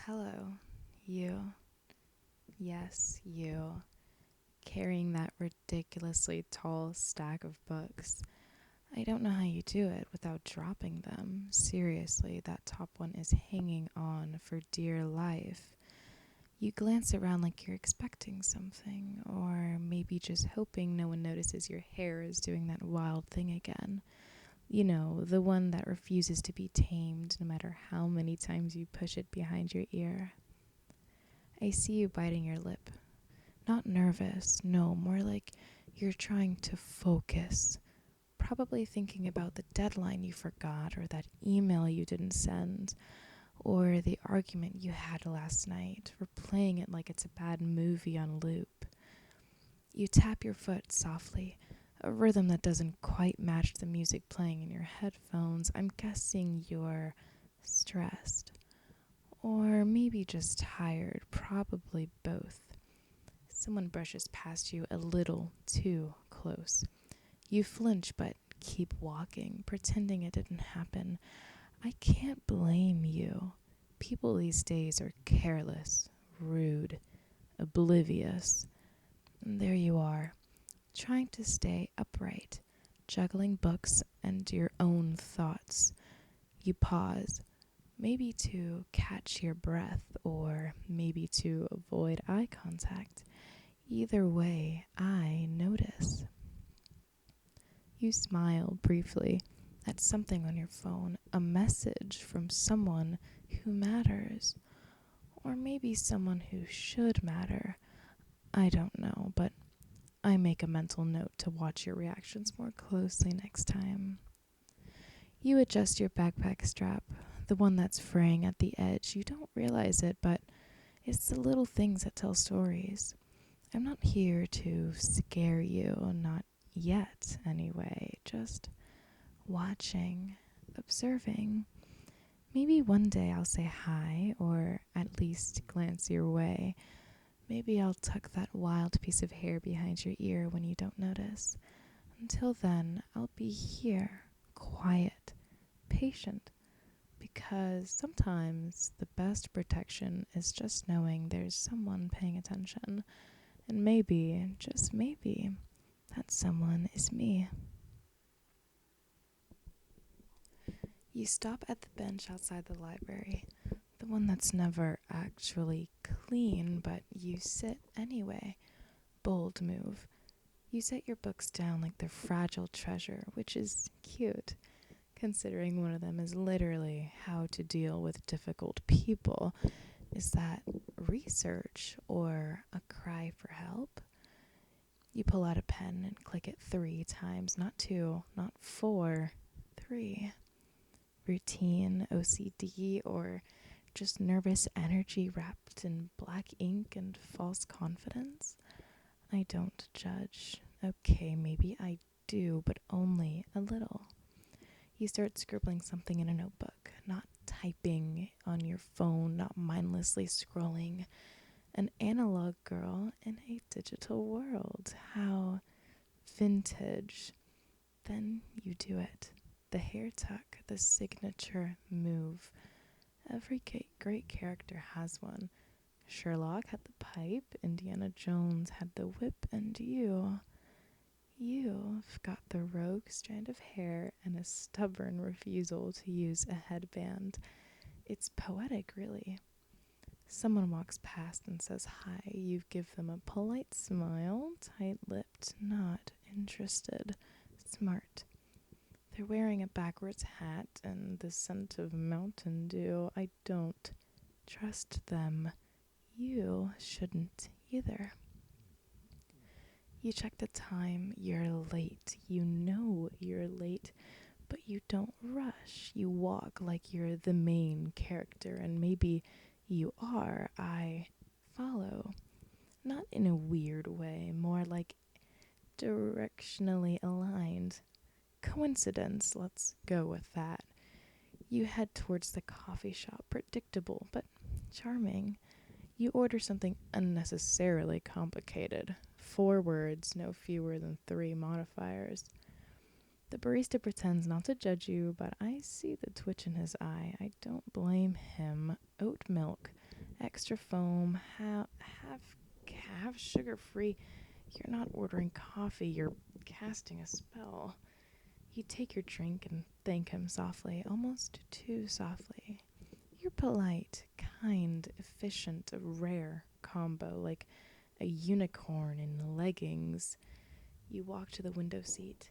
Hello, you. Yes, you. Carrying that ridiculously tall stack of books. I don't know how you do it without dropping them. Seriously, that top one is hanging on for dear life. You glance around like you're expecting something, or maybe just hoping no one notices your hair is doing that wild thing again. You know, the one that refuses to be tamed no matter how many times you push it behind your ear. I see you biting your lip. Not nervous, no, more like you're trying to focus. Probably thinking about the deadline you forgot, or that email you didn't send, or the argument you had last night, replaying it like it's a bad movie on loop. You tap your foot softly, a rhythm that doesn't quite match the music playing in your headphones. I'm guessing you're stressed. Or maybe just tired, probably both. Someone brushes past you a little too close. You flinch but keep walking, pretending it didn't happen. I can't blame you. People these days are careless, rude, oblivious. And there you are, trying to stay upright, juggling books and your own thoughts. You pause, maybe to catch your breath, or maybe to avoid eye contact. Either way, I notice. You smile briefly at something on your phone, a message from someone who matters. Or maybe someone who should matter. I don't know, but I make a mental note to watch your reactions more closely next time. You adjust your backpack strap, the one that's fraying at the edge. You don't realize it, but it's the little things that tell stories. I'm not here to scare you, not yet anyway, just watching, observing. Maybe one day I'll say hi, or at least glance your way. Maybe I'll tuck that wild piece of hair behind your ear when you don't notice. Until then, I'll be here, quiet, patient, because sometimes the best protection is just knowing there's someone paying attention. And maybe, just maybe, that someone is me. You stop at the bench outside the library, the one that's never actually clean, but you sit anyway. Bold move. You set your books down like they're fragile treasure, which is cute, considering one of them is literally how to deal with difficult people. Is that research or a cry for help? You pull out a pen and click it 3 times, not 2, not 4, 3. Routine, OCD, or just nervous energy wrapped in black ink and false confidence? I don't judge. Okay, maybe I do, but only a little. You start scribbling something in a notebook, not typing on your phone, not mindlessly scrolling. An analog girl in a digital world. How vintage. Then you do it. The hair tuck, the signature move. Every great character has one. Sherlock had the pipe, Indiana Jones had the whip, and you've got the rogue strand of hair and a stubborn refusal to use a headband. It's poetic, really. Someone walks past and says hi. You give them a polite smile, tight-lipped, not interested, smart. They're wearing a backwards hat and the scent of Mountain Dew. I don't trust them. You shouldn't either. You check the time. You're late. You know you're late, but you don't rush. You walk like you're the main character, and maybe you are. I follow. Not in a weird way, more like directionally aligned. Coincidence, let's go with that. You head towards the coffee shop, predictable but charming. You order something unnecessarily complicated. 4 words, no fewer than 3 modifiers. The barista pretends not to judge you, but I see the twitch in his eye. I don't blame him. Oat milk, extra foam, half sugar-free. You're not ordering coffee, you're casting a spell. You take your drink and thank him softly, almost too softly. You're polite, kind, efficient, a rare combo, like a unicorn in leggings. You walk to the window seat.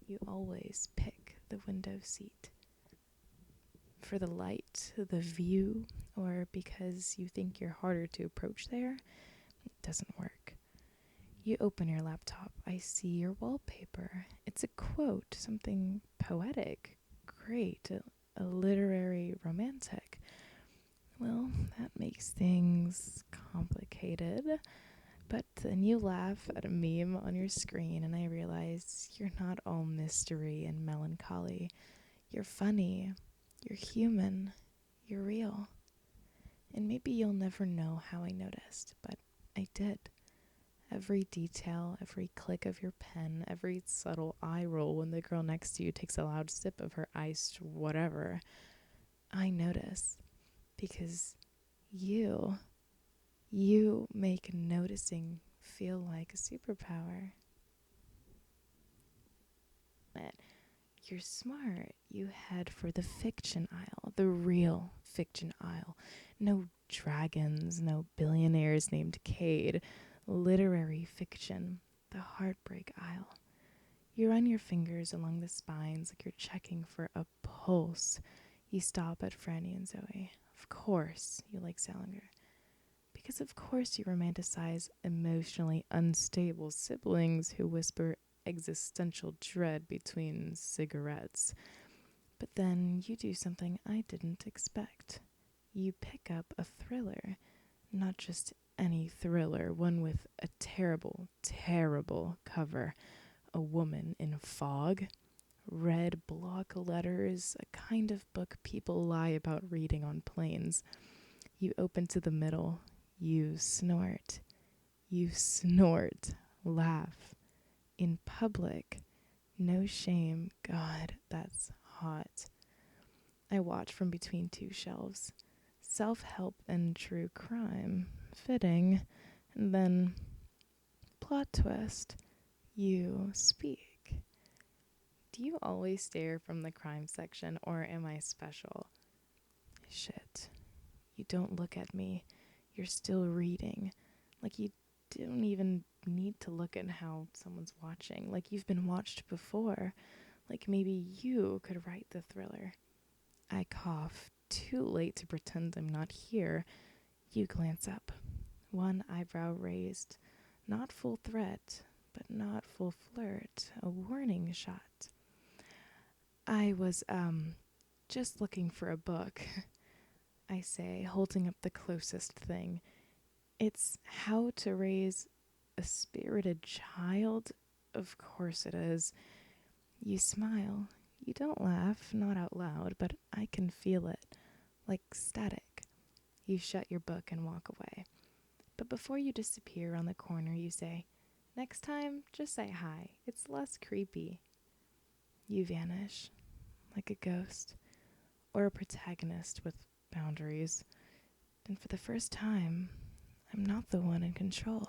You always pick the window seat. For the light, the view, or because you think you're harder to approach there, it doesn't work. You open your laptop. I see your wallpaper. It's a quote, something poetic, great, a literary romantic. Well, that makes things complicated. But then you laugh at a meme on your screen, and I realize you're not all mystery and melancholy. You're funny. You're human. You're real. And maybe you'll never know how I noticed, but I did. Every detail, every click of your pen, every subtle eye roll when the girl next to you takes a loud sip of her iced whatever. I notice because you make noticing feel like a superpower. You're smart. You head for the fiction aisle, the real fiction aisle. No dragons, no billionaires named Cade. Literary fiction, the heartbreak aisle. You run your fingers along the spines like you're checking for a pulse. You stop at Franny and Zoe. Of course you like Salinger. Because of course you romanticize emotionally unstable siblings who whisper existential dread between cigarettes. But then you do something I didn't expect. You pick up a thriller. Not just any thriller, one with a terrible, terrible cover. A woman in fog. Red block letters, a kind of book people lie about reading on planes. You open to the middle. You snort. You snort. Laugh. In public. No shame. God, that's hot. I watch from between two shelves. Self-help and true crime. Fitting. And then, plot twist. You speak. Do you always stare from the crime section, or am I special? Shit. You don't look at me. You're still reading. Like you don't even need to look at how someone's watching. Like you've been watched before. Like maybe you could write the thriller. I cough. Too late to pretend I'm not here. You glance up. One eyebrow raised. Not full threat, but not full flirt. A warning shot. I was, just looking for a book, I say, holding up the closest thing. It's How to Raise a Spirited Child. Of course it is. You smile. You don't laugh, not out loud, but I can feel it, like static. You shut your book and walk away. But before you disappear around the corner, you say, "Next time, just say hi. It's less creepy." You vanish, like a ghost, or a protagonist with boundaries. And for the first time, I'm not the one in control.